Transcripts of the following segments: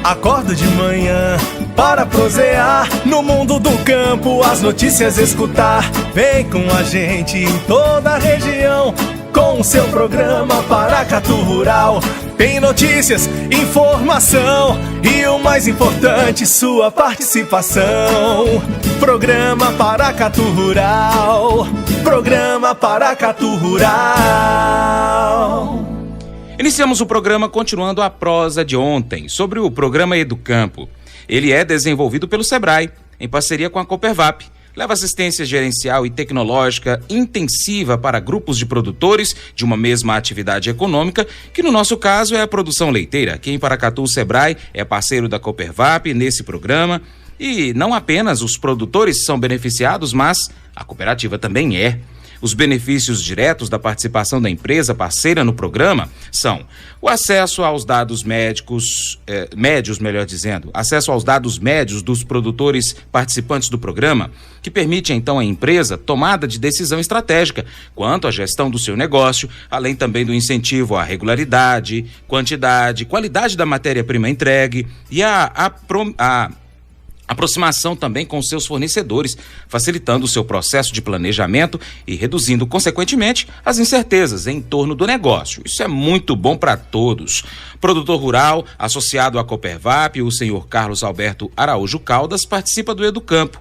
Acordo de manhã para prosear no mundo do campo, as notícias escutar. Vem com a gente em toda a região com o seu programa Paracatu Rural. Tem notícias, informação e o mais importante, sua participação. Programa Paracatu Rural. Programa Paracatu Rural. Iniciamos o programa continuando a prosa de ontem, sobre o programa Educampo. Ele é desenvolvido pelo Sebrae, em parceria com a Copervap. Leva assistência gerencial e tecnológica intensiva para grupos de produtores de uma mesma atividade econômica, que no nosso caso é a produção leiteira. Aqui em Paracatu, o Sebrae é parceiro da Copervap nesse programa. E não apenas os produtores são beneficiados, mas a cooperativa também é. Os benefícios diretos da participação da empresa parceira no programa são o acesso aos dados médios, acesso aos dados médios dos produtores participantes do programa, que permite então à empresa tomada de decisão estratégica quanto à gestão do seu negócio, além também do incentivo à regularidade, quantidade, qualidade da matéria-prima entregue e a aproximação também com seus fornecedores, facilitando o seu processo de planejamento e reduzindo, consequentemente, as incertezas em torno do negócio. Isso é muito bom para todos. Produtor rural, associado à Copervap, o senhor Carlos Alberto Araújo Caldas, participa do Educampo.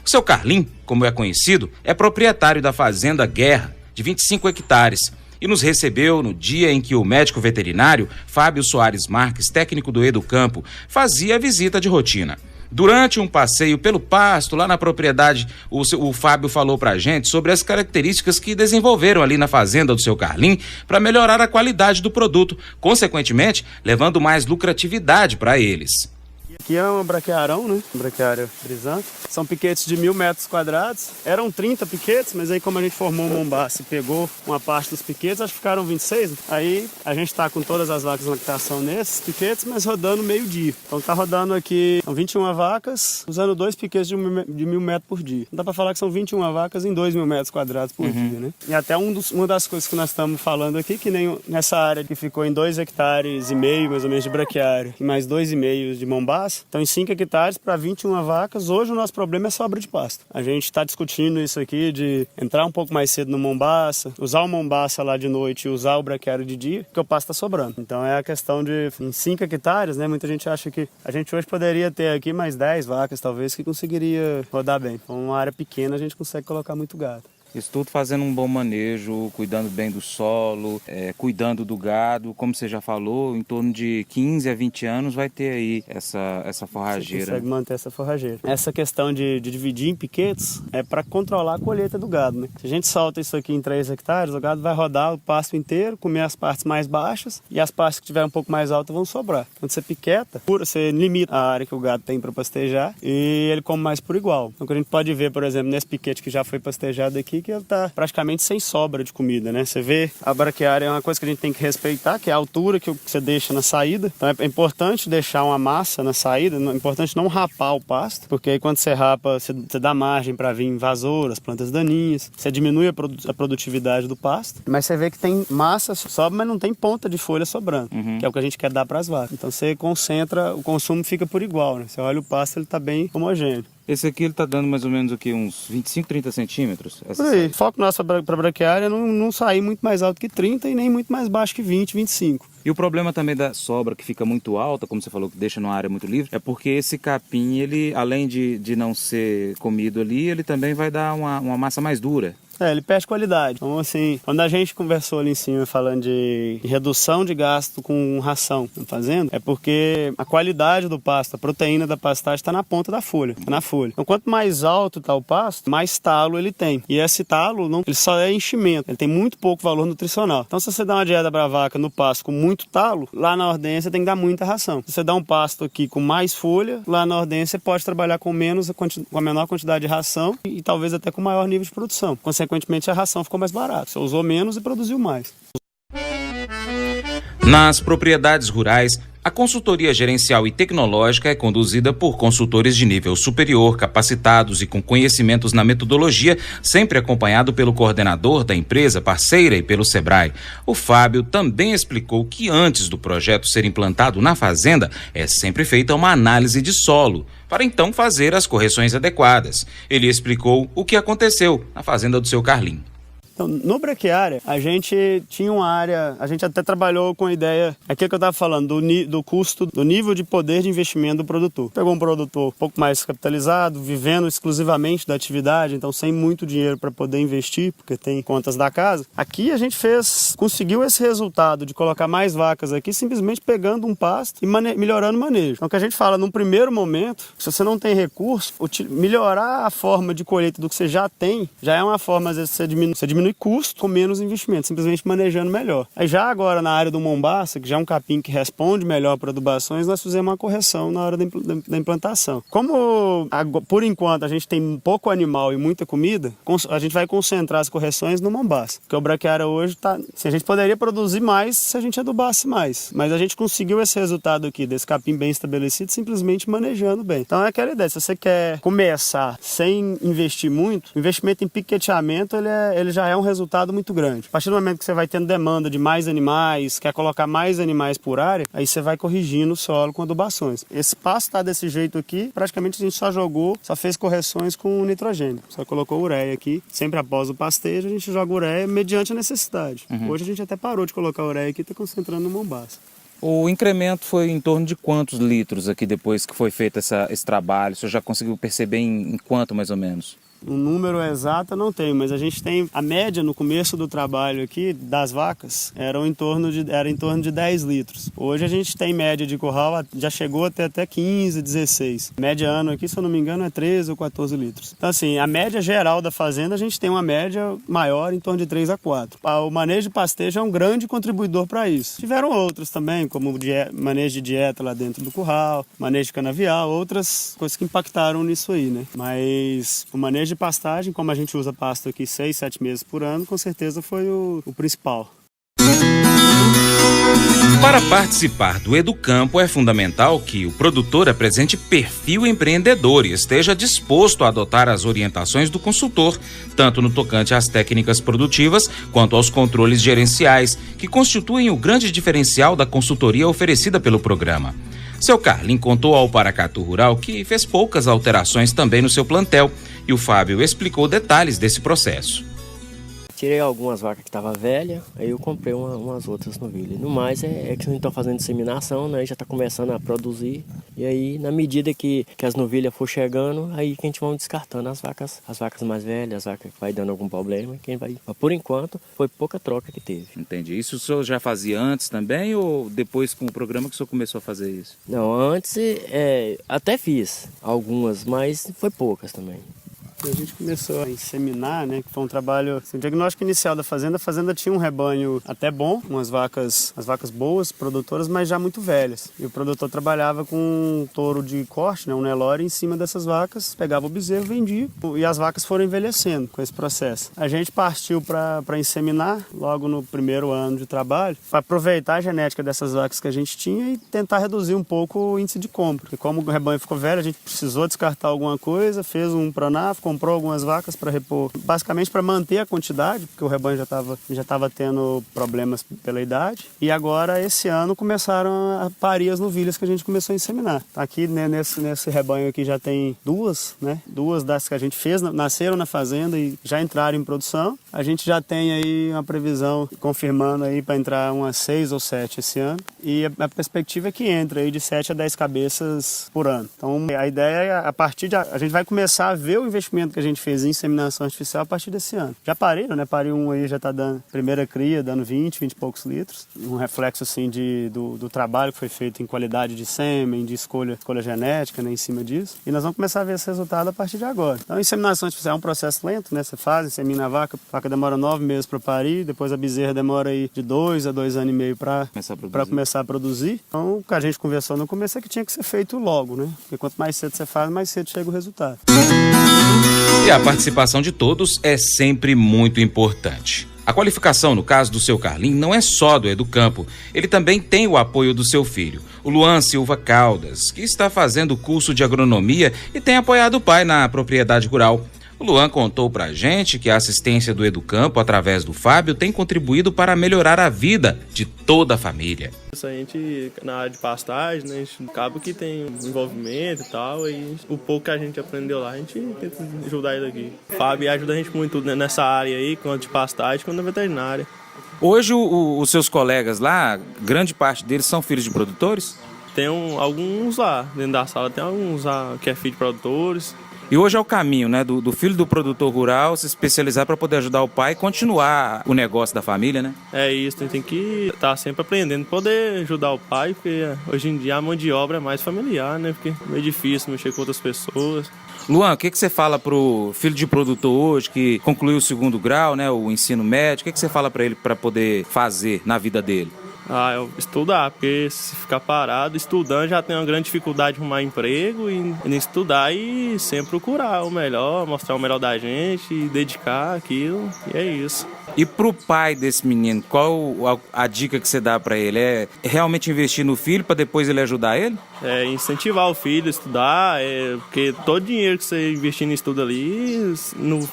O seu Carlim, como é conhecido, é proprietário da Fazenda Guerra, de 25 hectares, e nos recebeu no dia em que o médico veterinário Fábio Soares Marques, técnico do Educampo, fazia a visita de rotina. Durante um passeio pelo pasto, lá na propriedade, o Fábio falou pra gente sobre as características que desenvolveram ali na fazenda do seu Carlim para melhorar a qualidade do produto, consequentemente, levando mais lucratividade para eles. Aqui é um braquiarão, né? Um braquiária brisante. São piquetes de 1.000 metros quadrados. Eram 30 piquetes, mas aí como a gente formou o Mombaça e pegou uma parte dos piquetes, acho que ficaram 26. Aí a gente está com todas as vacas na lactação nesses piquetes, mas rodando meio-dia. Então tá rodando aqui, são 21 vacas, usando 2 piquetes de 1.000 metros por dia. Não dá para falar que são 21 vacas em 2.000 metros quadrados por dia, né? E até uma das coisas que nós estamos falando aqui, que nem nessa área que ficou em 2,5 hectares, mais ou menos, de braquiária, e mais 2,5 de Mombaça. Então, em 5 hectares para 21 vacas, hoje o nosso problema é sobra de pasto. A gente está discutindo isso aqui de entrar um pouco mais cedo no Mombaça, usar o Mombaça lá de noite e usar o braquiário de dia, porque o pasto está sobrando. Então, é a questão de, em 5 hectares, né? Muita gente acha que a gente hoje poderia ter aqui mais 10 vacas, talvez, que conseguiria rodar bem. Com uma área pequena, a gente consegue colocar muito gado. Isso tudo fazendo um bom manejo, cuidando bem do solo, cuidando do gado. Como você já falou, em torno de 15 a 20 anos vai ter aí essa forrageira. Você consegue manter essa forrageira. Essa questão de dividir em piquetes é para controlar a colheita do gado, né? Se a gente solta isso aqui em 3 hectares, o gado vai rodar o pasto inteiro, comer as partes mais baixas e as partes que tiver um pouco mais altas vão sobrar. Quando você piqueta, você limita a área que o gado tem para pastejar e ele come mais por igual. Então, o que a gente pode ver, por exemplo, nesse piquete que já foi pastejado aqui, que ele está praticamente sem sobra de comida, né? Você vê, a braquiária é uma coisa que a gente tem que respeitar, que é a altura que você deixa na saída. Então é importante deixar uma massa na saída, é importante não rapar o pasto, porque aí quando você rapa, você dá margem para vir vassouras, plantas daninhas, você diminui a produtividade do pasto, mas você vê que tem massa, sobra, mas não tem ponta de folha sobrando, que é o que a gente quer dar para as vacas. Então você concentra, o consumo fica por igual, né? Você olha o pasto, ele está bem homogêneo. Esse aqui ele tá dando mais ou menos aqui uns 25, 30 centímetros? Por aí. O foco nosso para braquiária é não sair muito mais alto que 30 e nem muito mais baixo que 20, 25. E o problema também da sobra, que fica muito alta, como você falou, que deixa numa área muito livre, é porque esse capim, ele, além de não ser comido ali, ele também vai dar uma massa mais dura. Ele perde qualidade. Então, assim, quando a gente conversou ali em cima falando de redução de gasto com ração na fazenda, é porque a qualidade do pasto, a proteína da pastagem está na ponta da folha, está na folha. Então, quanto mais alto está o pasto, mais talo ele tem. E esse talo, ele só é enchimento, ele tem muito pouco valor nutricional. Então, se você dá uma dieta para a vaca no pasto com muito talo, lá na ordem você tem que dar muita ração. Se você dá um pasto aqui com mais folha, lá na ordem você pode trabalhar com a menor quantidade de ração e talvez até com maior nível de produção. Consequentemente, a ração ficou mais barata. Você usou menos e produziu mais. Nas propriedades rurais, a consultoria gerencial e tecnológica é conduzida por consultores de nível superior, capacitados e com conhecimentos na metodologia, sempre acompanhado pelo coordenador da empresa parceira e pelo Sebrae. O Fábio também explicou que antes do projeto ser implantado na fazenda, é sempre feita uma análise de solo, para então fazer as correções adequadas. Ele explicou o que aconteceu na fazenda do seu Carlinho. Então, no braquiária, a gente tinha uma área, a gente até trabalhou com a ideia, aquilo que eu estava falando, do custo, do nível de poder de investimento do produtor. Pegou um produtor um pouco mais capitalizado, vivendo exclusivamente da atividade, então sem muito dinheiro para poder investir, porque tem contas da casa. Aqui a gente conseguiu esse resultado de colocar mais vacas aqui, simplesmente pegando um pasto e melhorando o manejo. Então, o que a gente fala, num primeiro momento, se você não tem recurso, melhorar a forma de colheita do que você já tem, já é uma forma, às vezes, você diminui custo com menos investimento, simplesmente manejando melhor. Aí já agora na área do Mombaça, que já é um capim que responde melhor para adubações, nós fizemos uma correção na hora da implantação. Como por enquanto a gente tem pouco animal e muita comida, a gente vai concentrar as correções no Mombaça, porque o braquiária hoje a gente poderia produzir mais se a gente adubasse mais, mas a gente conseguiu esse resultado aqui, desse capim bem estabelecido, simplesmente manejando bem. Então é aquela ideia, se você quer começar sem investir muito, o investimento em piqueteamento ele já é um resultado muito grande. A partir do momento que você vai tendo demanda de mais animais, quer colocar mais animais por área, aí você vai corrigindo o solo com adubações. Esse pasto está desse jeito aqui, praticamente a gente só fez correções com nitrogênio. Só colocou ureia aqui, sempre após o pastejo a gente joga ureia mediante a necessidade. Hoje a gente até parou de colocar ureia aqui e está concentrando no Mombaça. O incremento foi em torno de quantos litros aqui depois que foi feito esse trabalho? O senhor já conseguiu perceber em quanto mais ou menos? Um número exato eu não tenho, mas a gente tem a média no começo do trabalho aqui das vacas era em torno de 10 litros. Hoje a gente tem média de curral, já chegou até 15, 16. Média ano aqui, se eu não me engano, é 13 ou 14 litros. Então assim, a média geral da fazenda a gente tem uma média maior em torno de 3 a 4. O manejo de pastejo é um grande contribuidor para isso. Tiveram outros também, como manejo de dieta lá dentro do curral, manejo de canavial, outras coisas que impactaram nisso aí, né? Mas o manejo de pastagem, como a gente usa pasto aqui 6, 7 meses por ano, com certeza foi o principal. Para participar do Educampo é fundamental que o produtor apresente perfil empreendedor e esteja disposto a adotar as orientações do consultor, tanto no tocante às técnicas produtivas quanto aos controles gerenciais, que constituem o grande diferencial da consultoria oferecida pelo programa. Seu Carlinho contou ao Paracatu Rural que fez poucas alterações também no seu plantel e o Fábio explicou detalhes desse processo. Tirei algumas vacas que estavam velhas, aí eu comprei umas outras novilhas. No mais é que a gente está fazendo disseminação, né? Já está começando a produzir. E aí, na medida que as novilhas for chegando, aí que a gente vai descartando as vacas mais velhas, as vacas que vai dando algum problema. Mas por enquanto, foi pouca troca que teve. Entendi. Isso o senhor já fazia antes também ou depois com o programa que o senhor começou a fazer isso? Não, antes até fiz algumas, mas foi poucas também. A gente começou a inseminar, né, que foi um trabalho, assim, o diagnóstico inicial da fazenda. A fazenda tinha um rebanho até bom, as vacas boas, produtoras, mas já muito velhas. E o produtor trabalhava com um touro de corte, né, um Nelore, em cima dessas vacas, pegava o bezerro, vendia, e as vacas foram envelhecendo com esse processo. A gente partiu para inseminar logo no primeiro ano de trabalho, para aproveitar a genética dessas vacas que a gente tinha e tentar reduzir um pouco o índice de compra. Porque como o rebanho ficou velho, a gente precisou descartar alguma coisa, fez um Pronaf, comprou algumas vacas para repor, basicamente para manter a quantidade, porque o rebanho já estava tendo problemas pela idade. E agora, esse ano, começaram a parir as novilhas que a gente começou a inseminar. Aqui, né, nesse rebanho aqui já tem duas, né? Duas das que a gente fez, nasceram na fazenda e já entraram em produção. A gente já tem aí uma previsão confirmando aí para entrar umas 6 ou 7 esse ano. E a perspectiva é que entre aí de 7 a 10 cabeças por ano. Então, a ideia é, a gente vai começar a ver o investimento que a gente fez em inseminação artificial a partir desse ano. Já pariram, né? Pariu um aí, já está dando primeira cria, dando 20 e poucos litros. Um reflexo, assim, do trabalho que foi feito em qualidade de sêmen, de escolha genética, né? Em cima disso. E nós vamos começar a ver esse resultado a partir de agora. Então, a inseminação artificial é um processo lento, né? Você faz, insemina a vaca demora 9 meses para parir, depois a bezerra demora aí de 2 a 2 anos e meio para começar a produzir. Então, o que a gente conversou no começo é que tinha que ser feito logo, né? Porque quanto mais cedo você faz, mais cedo chega o resultado. E a participação de todos é sempre muito importante. A qualificação, no caso do seu Carlinho, não é só do Educampo. Ele também tem o apoio do seu filho, o Luan Silva Caldas, que está fazendo o curso de agronomia e tem apoiado o pai na propriedade rural. O Luan contou pra gente que a assistência do Educampo, através do Fábio, tem contribuído para melhorar a vida de toda a família. A gente, na área de pastagem, né, a gente acaba que tem um envolvimento e tal, e o pouco que a gente aprendeu lá, a gente tenta ajudar ele aqui. O Fábio ajuda a gente muito nessa área aí, quanto de pastagem, quanto na veterinária. Hoje os seus colegas lá, grande parte deles são filhos de produtores? Tem alguns lá, dentro da sala tem alguns lá que é filho de produtores. E hoje é o caminho, né, do filho do produtor rural se especializar para poder ajudar o pai e continuar o negócio da família, né? É isso, tem que estar sempre aprendendo, poder ajudar o pai, porque hoje em dia a mão de obra é mais familiar, né? Porque é meio difícil mexer com outras pessoas. Luan, o que você fala pro filho de produtor hoje que concluiu o 2º grau, né, o ensino médio? O que você fala para ele para poder fazer na vida dele? Eu estudar, porque se ficar parado, estudando já tem uma grande dificuldade de arrumar emprego e estudar e sempre procurar o melhor, mostrar o melhor da gente e dedicar aquilo, e é isso. E pro pai desse menino, qual a dica que você dá para ele? É realmente investir no filho para depois ele ajudar ele? É incentivar o filho a estudar, porque todo dinheiro que você investir em estudo ali,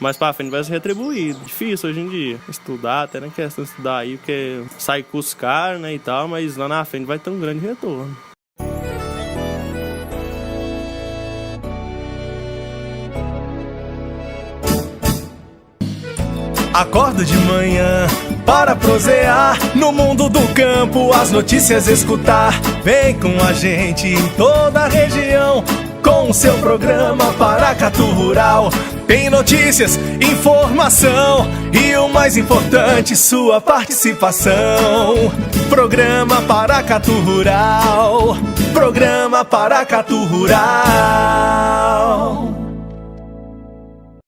mais pra frente vai ser retribuído. Difícil hoje em dia estudar, até na questão de estudar aí, porque sai curso caro, né, e tal, mas lá na frente vai ter um grande retorno. Acordo de manhã para prosear no mundo do campo, as notícias escutar. Vem com a gente em toda a região com o seu programa Paracatu Rural. Tem notícias, informação e o mais importante, sua participação. Programa Paracatu Rural. Programa Paracatu Rural.